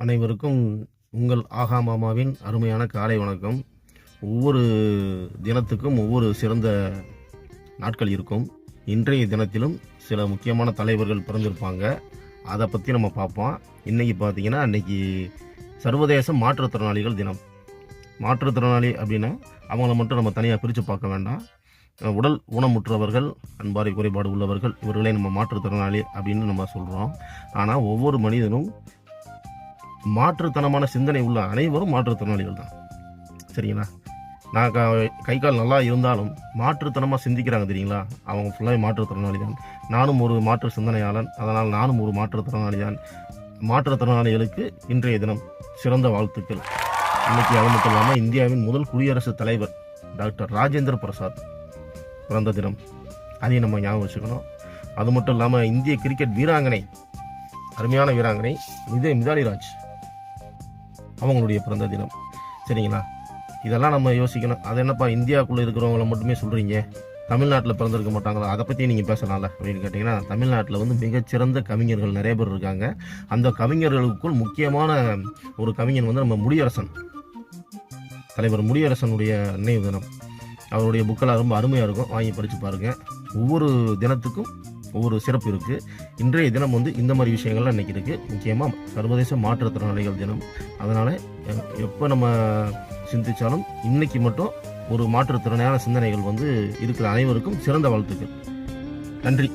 அனைவருக்கும் உங்கள் ஆகா மாமாவின் அருமையான காலை வணக்கம். ஒவ்வொரு தினத்துக்கும் ஒவ்வொரு சிறந்த நாட்கள் இருக்கும். இன்றைய தினத்திலும் சில முக்கியமான தலைவர்கள் பிறந்திருப்பாங்க. அதை பற்றி நம்ம பார்ப்போம். இன்றைக்கி பார்த்தீங்கன்னா அன்னைக்கு சர்வதேச மாற்றுத்திறனாளிகள் தினம். மாற்றுத்திறனாளி அப்படின்னா அவங்கள மட்டும் நம்ம தனியாக பிரித்து பார்க்க வேண்டாம். உடல் ஊனமுற்றவர்கள், அன்பாறை குறைபாடு உள்ளவர்கள், இவர்களே நம்ம மாற்றுத்திறனாளி அப்படின்னு நம்ம சொல்கிறோம். ஆனால் ஒவ்வொரு மனிதனும் மாற்றுத்தனமான சிந்தனை உள்ள அனைவரும் மாற்றுத்திறனாளிகள் தான். சரிங்களா? நான் கை கால் நல்லா இருந்தாலும் மாற்றுத்தனமாக சிந்திக்கிறாங்க தெரியுங்களா, அவங்க ஃபுல்லாக மாற்றுத்திறனாளி தான். நானும் ஒரு மாற்று சிந்தனையாளன், அதனால் நானும் ஒரு மாற்றுத்திறனாளி தான். மாற்றுத்திறனாளிகளுக்கு இன்றைய தினம் சிறந்த வாழ்த்துக்கள். இன்னைக்கு அது மட்டும் இல்லாமல் இந்தியாவின் முதல் குடியரசுத் தலைவர் டாக்டர் ராஜேந்திர பிரசாத் பிறந்த தினம். அதையும் நம்ம ஞாபகம் வச்சுக்கணும். அது மட்டும் இல்லாமல் இந்திய கிரிக்கெட் வீராங்கனை, அருமையான வீராங்கனை மிதாலி ராஜ், அவங்களுடைய பிறந்த தினம். சரிங்களா? இதெல்லாம் நம்ம யோசிக்கணும். அது என்னப்பா இந்தியாவுக்குள்ளே இருக்கிறவங்கள மட்டுமே சொல்கிறீங்க, தமிழ்நாட்டில் பிறந்திருக்க மாட்டாங்களா, அதை பற்றி நீங்கள் பேசலாம்ல அப்படின்னு கேட்டிங்கன்னா, தமிழ்நாட்டில் மிகச்சிறந்த கவிஞர்கள் நிறைய பேர் இருக்காங்க. அந்த கவிஞர்களுக்குள் முக்கியமான ஒரு கவிஞன் நம்ம முடியரசன், தலைவர் முடியரசனுடைய நினைவு தினம். அவருடைய புக்கெல்லாம் ரொம்ப அருமையாக இருக்கும், வாங்கி படித்து பாருங்கள். ஒவ்வொரு தினத்துக்கும் ஒவ்வொரு சிறப்பு இருக்குது. இன்றைய தினம் இந்த மாதிரி விஷயங்கள்லாம் இன்றைக்கி இருக்குது. முக்கியமாக சர்வதேச மாற்றுத்திறனாளிகள் தினம். அதனால் எப்போ நம்ம சிந்தித்தாலும் இன்றைக்கி மட்டும் ஒரு மாற்றுத்திறனான சிந்தனைகள் இருக்கிற அனைவருக்கும் சிறந்த வாழ்த்துக்கள். நன்றி.